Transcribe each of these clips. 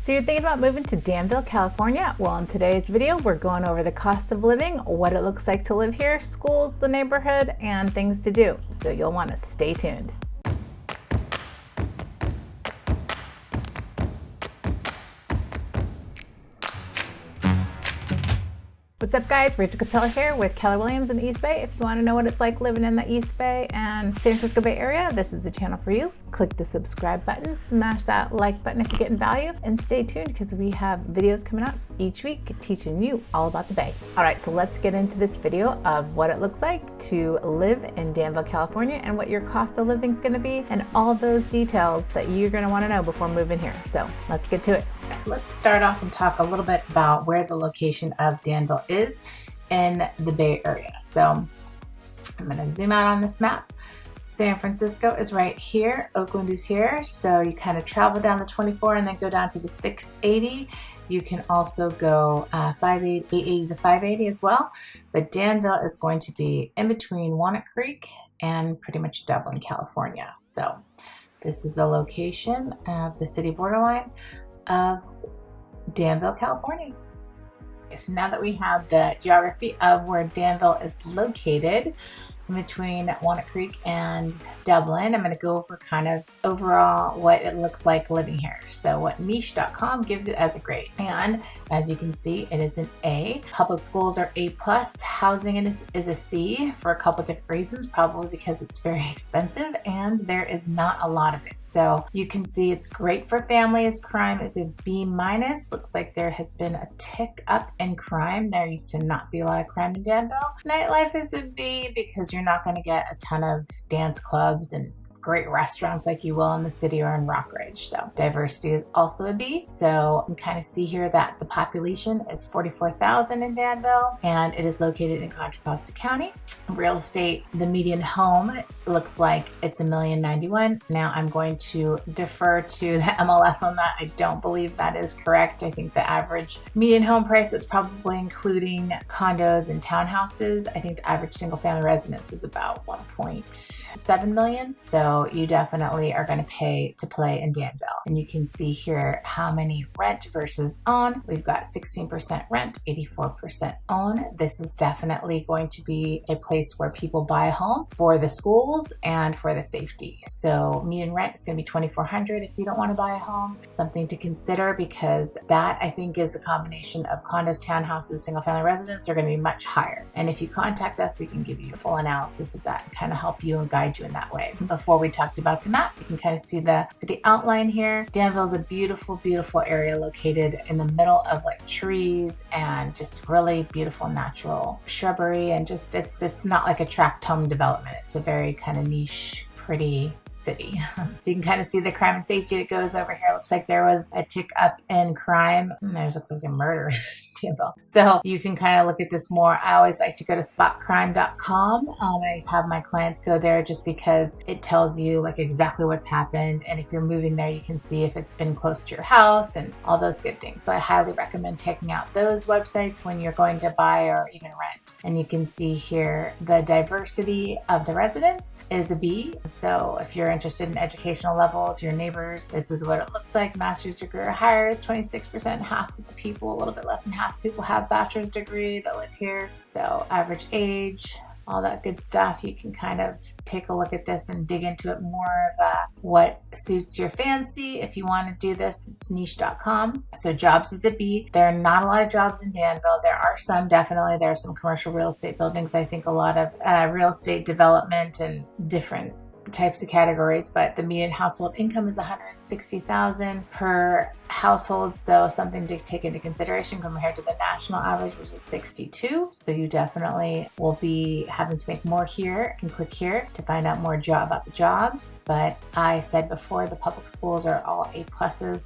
So you're thinking about moving to Danville, California? Well, in today's video, we're going over the cost of living, what it looks like to live here, schools, the neighborhood, and things to do. So you'll want to stay tuned. What's up guys, Rachel Capella here with Keller Williams in the East Bay. If you want to know what it's like living in the East Bay and San Francisco Bay Area, this is the channel for you. Click the subscribe button, smash that like button if you're getting value, and stay tuned because we have videos coming up each week teaching you all about the Bay. All right, so let's get into this video of what it looks like to live in Danville, California, and what your cost of living is going to be, and all those details that you're going to want to know before moving here. So let's get to it. So let's start off and talk a little bit about where the location of Danville is in the Bay Area. So I'm going to zoom out on this map. San Francisco is right here. Oakland is here. So you kind of travel down the 24 and then go down to the 680. You can also go 880 to 580 as well. But Danville is going to be in between Walnut Creek and pretty much Dublin, California. So this is the location of the city borderline of Danville, California. So now that we have the geography of where Danville is located in between Walnut Creek and Dublin, I'm going to go over kind of overall what it looks like living here. So what niche.com gives it as a grade. And as you can see, it is an A. Public schools are A+. Housing is a C for a couple different reasons, probably because it's very expensive and there is not a lot of it. So you can see it's great for families. Crime is a B-. Looks like there has been a tick up in crime. There used to not be a lot of crime in Danville. Nightlife is a B because you're not going to get a ton of dance clubs and great restaurants like you will in the city or in Rockridge. So diversity is also a B. So you can kind of see here that the population is 44,000 in Danville and it is located in Contra Costa County. Real estate, the median home looks like it's $1,091,000. Now I'm going to defer to the MLS on that. I don't believe that is correct. I think the average median home price, that's probably including condos and townhouses. I think the average single family residence is about 1.7 million. So you definitely are going to pay to play in Danville. And you can see here how many rent versus own. We've got 16% rent, 84% own. This is definitely going to be a place where people buy a home for the schools and for the safety. So median rent is going to be $2,400 if you don't want to buy a home. Something to consider because that I think is a combination of condos, townhouses, single family residents are going to be much higher. And if you contact us, we can give you a full analysis of that and kind of help you and guide you in that way. Before we talked about the map, you can kind of see the city outline here. Danville is a beautiful, beautiful area located in the middle of like trees and just really beautiful natural shrubbery, and just it's not like a tract home development. It's a very kind of niche, pretty city. So you can kind of see the crime and safety that goes over here. Looks like there was a tick up in crime. Looks like a murder in Danville. So you can kind of look at this more. I always like to go to spotcrime.com. I have my clients go there just because it tells you like exactly what's happened. And if you're moving there, you can see if it's been close to your house and all those good things. So I highly recommend checking out those websites when you're going to buy or even rent. And you can see here the diversity of the residents is a B. So if you're interested in educational levels, your neighbors, this is what it looks like. Master's degree or higher is 26%. Half of the people, a little bit less than half of people have bachelor's degree that live here. So average age, all that good stuff. You can kind of take a look at this and dig into it more of what suits your fancy. If you want to do this, it's niche.com. So jobs is a B. There are not a lot of jobs in Danville. There are some, definitely. There are some commercial real estate buildings. I think a lot of real estate development and different types of categories, but the median household income is $160,000 per household. So something to take into consideration compared to the national average, which is 62. So you definitely will be having to make more here. You can click here to find out more about the jobs. But I said before, the public schools are all A+,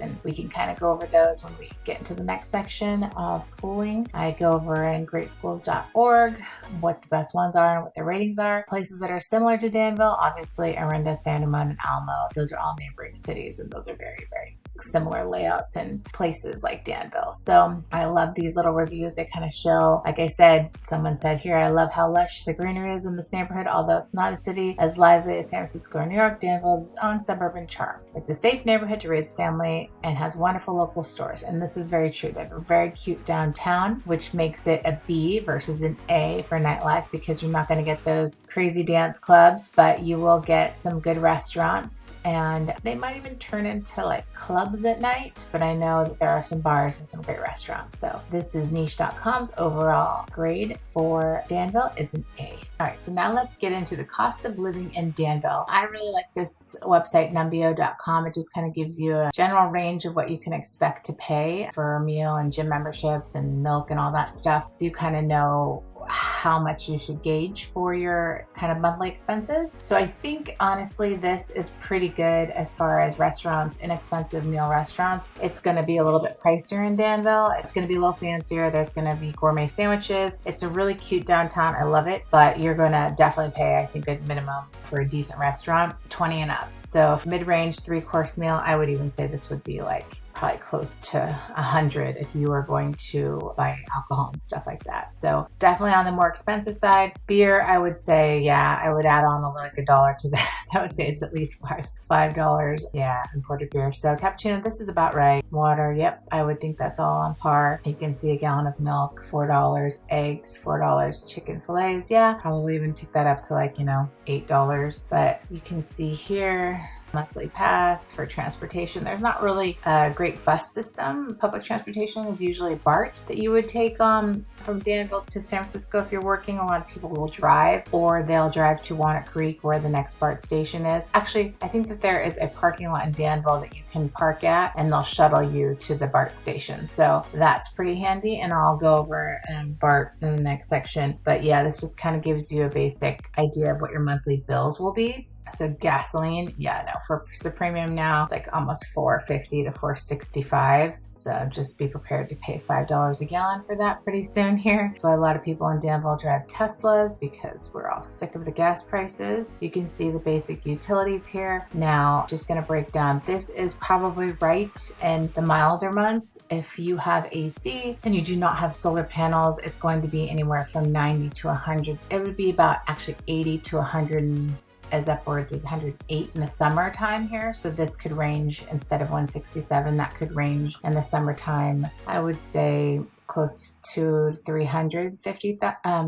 and we can kind of go over those when we get into the next section of schooling. I go over in greatschools.org what the best ones are and what their ratings are. Places that are similar to Danville, obviously Orinda, San Ramon, and Alamo. Those are all neighboring cities, and those are very, very similar layouts in places like Danville. So I love these little reviews. They kind of show, like I said, someone said here, I love how lush the greenery is in this neighborhood. Although it's not a city as lively as San Francisco or New York, Danville's own suburban charm. It's a safe neighborhood to raise family and has wonderful local stores. And this is very true. They have a very cute downtown, which makes it a B versus an A for nightlife, because you're not going to get those crazy dance clubs, but you will get some good restaurants, and they might even turn into like clubs at night. But I know that there are some bars and some great restaurants. So this is niche.com's overall grade for Danville is an A. All right, so now let's get into the cost of living in Danville. I really like this website, numbeo.com. It just kind of gives you a general range of what you can expect to pay for a meal and gym memberships and milk and all that stuff. So you kind of know how much you should gauge for your kind of monthly expenses. So I think honestly this is pretty good as far as restaurants, inexpensive meal restaurants. It's going to be a little bit pricier in Danville. It's going to be a little fancier. There's going to be gourmet sandwiches. It's a really cute downtown. I love it, but you're going to definitely pay, I think, a minimum for a decent restaurant, 20 and up. So mid-range 3-course meal, I would even say this would be like probably close to 100 if you were going to buy alcohol and stuff like that. So it's definitely on the more expensive side. Beer, I would say, yeah, I would add on like $1 to this. I would say it's at least $5. Yeah, imported beer. So cappuccino, this is about right. Water, yep, I would think that's all on par. You can see a gallon of milk, $4. Eggs, $4. Chicken fillets, yeah, probably even took that up to like, $8. But you can see here, monthly pass for transportation. There's not really a great bus system. Public transportation is usually BART that you would take from Danville to San Francisco if you're working. A lot of people will drive, or they'll drive to Walnut Creek where the next BART station is. Actually, I think that there is a parking lot in Danville that you can park at, and they'll shuttle you to the BART station. So that's pretty handy, and I'll go over BART in the next section. But yeah, this just kind of gives you a basic idea of what your monthly bills will be. So gasoline, yeah, no, for premium now, it's like almost $4.50 to $4.65. So just be prepared to pay $5 a gallon for that pretty soon here. That's why a lot of people in Danville drive Teslas, because we're all sick of the gas prices. You can see the basic utilities here. Now, just gonna break down, this is probably right in the milder months. If you have AC and you do not have solar panels, it's going to be anywhere from 90 to 100. It would be about actually 80 to 100 as upwards as 108 in the summertime here. So this could range, instead of 167, that could range in the summertime, I would say close to 350,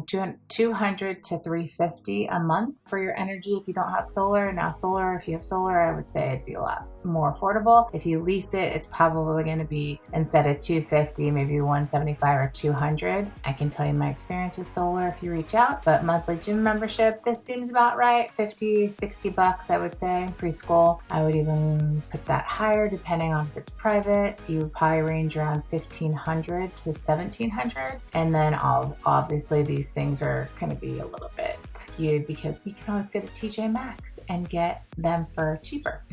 200 to 350 a month for your energy if you don't have solar. Now solar, if you have solar, I would say it'd be a lot more affordable. If you lease it, it's probably going to be, instead of 250, maybe 175 or 200. I can tell you my experience with solar if you reach out. But monthly gym membership, this seems about right. 50, 60 bucks, I would say. Preschool, I would even put that higher depending on if it's private. You would probably range around 1,500 to 1,700. And then obviously these things are going to be a little bit skewed because you can always go to TJ Maxx and get them for cheaper.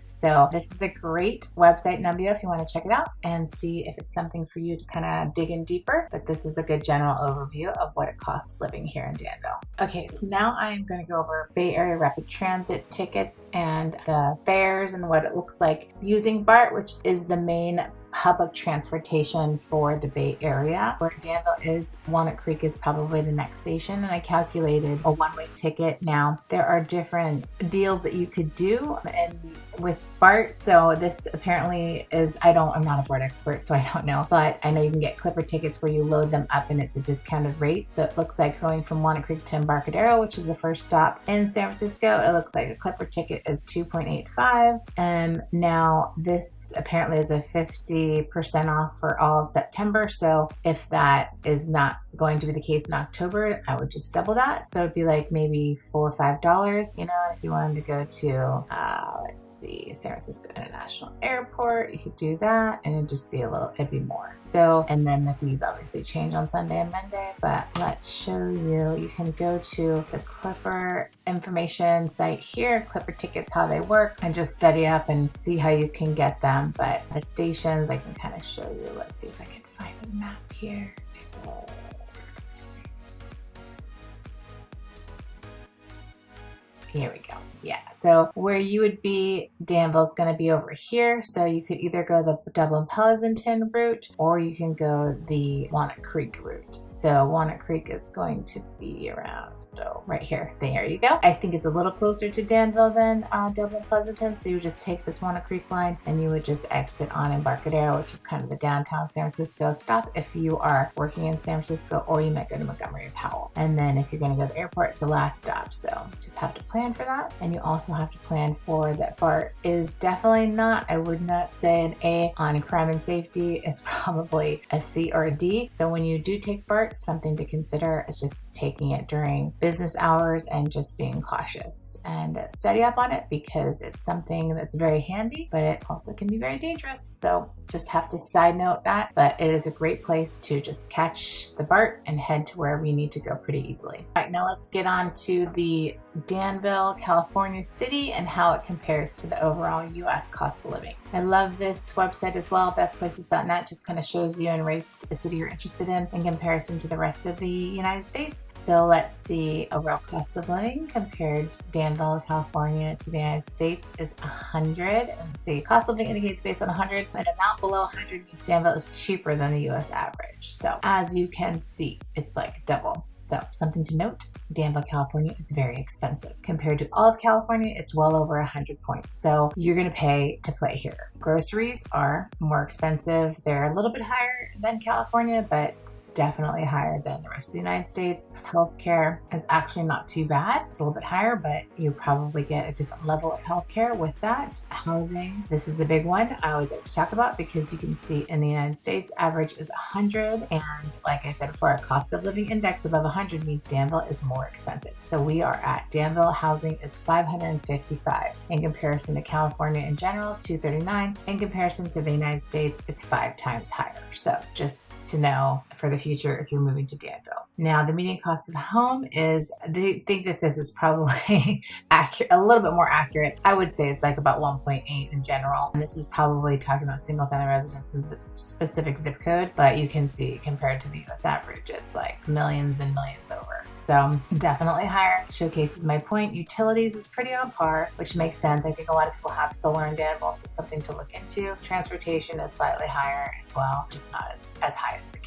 So this is a great website, Numbeo, if you want to check it out and see if it's something for you to kind of dig in deeper. But this is a good general overview of what it costs living here in Danville. Okay, so now I'm going to go over Bay Area Rapid Transit tickets and the fares and what it looks like using BART, which is the main public transportation for the Bay Area. Where Danville is, Walnut Creek is probably the next station, and I calculated a one-way ticket. Now, there are different deals that you could do and with BART. So this apparently is, I'm not a BART expert, so I don't know, but I know you can get Clipper tickets where you load them up and it's a discounted rate. So it looks like going from Walnut Creek to Embarcadero, which is the first stop in San Francisco, it looks like a Clipper ticket is $2.85. And now this apparently is a 50% off for all of September. So if that is not going to be the case in October, I would just double that. So it'd be like maybe $4 or $5, if you wanted to go to, let's see, San Francisco International Airport, you could do that and it'd be more. So, and then the fees obviously change on Sunday and Monday, but let's show you, you can go to the Clipper information site here, Clipper tickets, how they work, and just study up and see how you can get them. But the stations, I can kind of show you. Let's see if I can find a map here. Here we go. Yeah, so where you would be, Danville's going to be over here. So you could either go the Dublin-Pleasanton route or you can go the Walnut Creek route. So Walnut Creek is going to be around right here. There you go. I think it's a little closer to Danville than Dublin-Pleasanton. So you would just take this Walnut Creek line and you would just exit on Embarcadero, which is kind of the downtown San Francisco stop if you are working in San Francisco, or you might go to Montgomery or Powell. And then if you're going to go to the airport, it's the last stop. So just have to plan for that. And you also have to plan for that BART is definitely not, I would not say an A on crime and safety. It's probably a C or a D. So when you do take BART, something to consider is just taking it during business hours and just being cautious and study up on it, because it's something that's very handy, but it also can be very dangerous. So just have to side note that, but it is a great place to just catch the BART and head to wherever you need to go pretty easily. All right, now let's get on to the Danville, California city and how it compares to the overall US cost of living. I love this website as well, bestplaces.net, just kind of shows you and rates a city you're interested in comparison to the rest of the United States. So let's see, overall cost of living compared to Danville, California to the United States is 100. And see, cost of living indicates based on 100, but amount below 100 means Danville is cheaper than the US average. So as you can see, it's like double. So something to note, Danville, California is very expensive. Compared to all of California, it's well over 100 points. So you're gonna pay to play here. Groceries are more expensive. They're a little bit higher than California, but definitely higher than the rest of the United States. Healthcare is actually not too bad. It's a little bit higher, but you probably get a different level of healthcare with that. Housing, this is a big one I always like to talk about, because you can see in the United States, average is 100. And like I said before, a cost of living index above 100 means Danville is more expensive. So we are at Danville, housing is 555. In comparison to California in general, 239. In comparison to the United States, it's 5 times higher. So just to know for the future if you're moving to Danville. Now, the median cost of home is, they think that this is probably accurate, a little bit more accurate. I would say it's like about 1.8 in general. And this is probably talking about single family residences, it's specific zip code, but you can see compared to the US average, it's like millions and millions over. So definitely higher. Showcases my point. Utilities is pretty on par, which makes sense. I think a lot of people have solar in Danville, so it's something to look into. Transportation is slightly higher as well, just not as high as the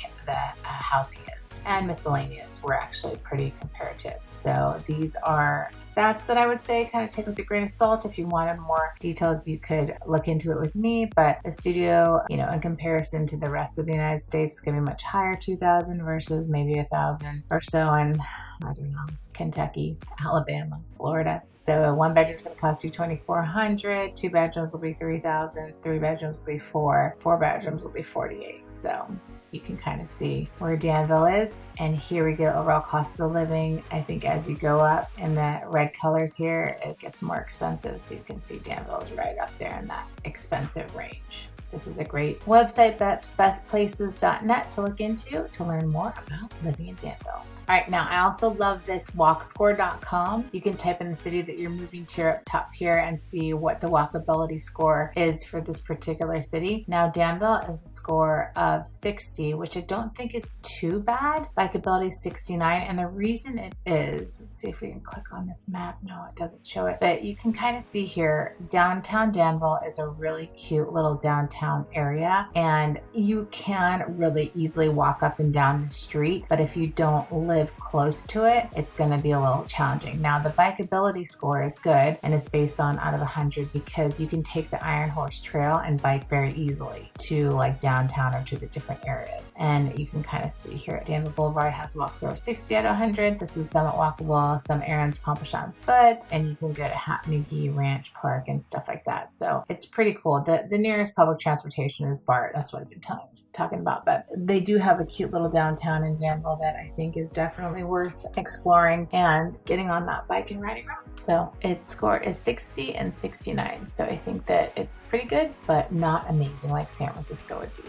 housing is. And miscellaneous, we're actually pretty comparative. So these are stats that I would say kind of take with a grain of salt. If you wanted more details, you could look into it with me. But the studio, in comparison to the rest of the United States, it's going to be much higher, 2,000 versus maybe 1,000 or so in, I don't know, Kentucky, Alabama, Florida. So one bedroom is going to cost you $2,400. 2 bedrooms will be $3,000. 3 bedrooms will be $4,000. 4 bedrooms will be $48,000. So you can kind of see where Danville is. And here we go, overall cost of living. I think as you go up in the red colors here, it gets more expensive. So you can see Danville is right up there in that expensive range. This is a great website, bestplaces.net, to look into to learn more about living in Danville. All right, now I also love this walkscore.com. You can type in the city that you're moving to up top here and see what the walkability score is for this particular city. Now Danville is a score of 60, which I don't think is too bad. Bikeability is 69, and the reason it is, let's see if we can click on this map. No, it doesn't show it, but you can kind of see here, downtown Danville is a really cute little downtown area, and you can really easily walk up and down the street, but if you don't live close to it, it's going to be a little challenging. Now the bikeability score is good, and it's based on out of 100 because you can take the Iron Horse Trail and bike very easily to like downtown or to the different areas. And you can kind of see here at Danville Boulevard has a walk score of 60 out of 100. This is somewhat walkable, some errands accomplished on foot, and you can go to Hat McGee Ranch Park and stuff like that. So it's pretty cool. The nearest public transportation is BART. That's what I've been talking about. But they do have a cute little downtown in Danville that I think is definitely worth exploring and getting on that bike and riding around. So its score is 60 and 69. So I think that it's pretty good, but not amazing like San Francisco would be.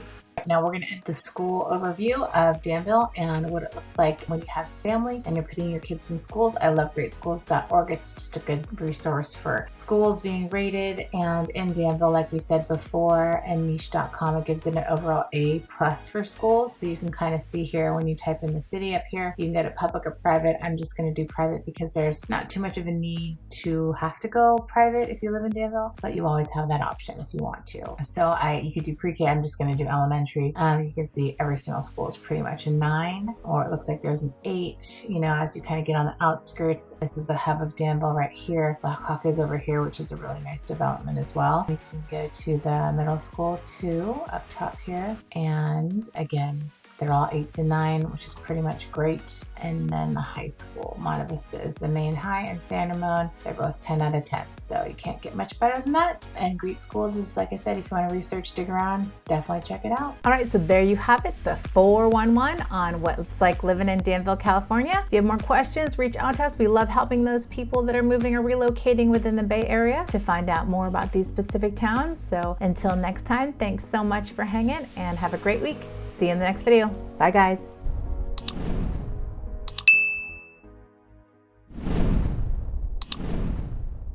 right, now we're going to end the school overview of Danville and what it looks like when you have a family and you're putting your kids in schools. I love greatschools.org. It's just a good resource for schools being rated. And in Danville, like we said before, and niche.com, it gives it an overall A+ for schools. So you can kind of see here when you type in the city up here, you can get it public or private. I'm just going to do private because there's not too much of a need to have to go private if you live in Danville, but you always have that option if you want to. So you could do pre-K. I'm just going to do elementary. You can see every single school is pretty much a 9, or it looks like there's an 8, you know, as you kind of get on the outskirts. This is the hub of Danville right here. Blackhawk is over here, which is a really nice development as well. You can go to the middle school too, up top here. And again, they're all 8s and 9, which is pretty much great. And then the high school, Monte Vista is the main high, and San Ramon, they're both 10 out of 10. So you can't get much better than that. And Great Schools is, like I said, if you want to research, dig around, definitely check it out. All right, so there you have it, the 411 on what it's like living in Danville, California. If you have more questions, reach out to us. We love helping those people that are moving or relocating within the Bay Area to find out more about these specific towns. So until next time, thanks so much for hanging and have a great week. See you in the next video. Bye, guys.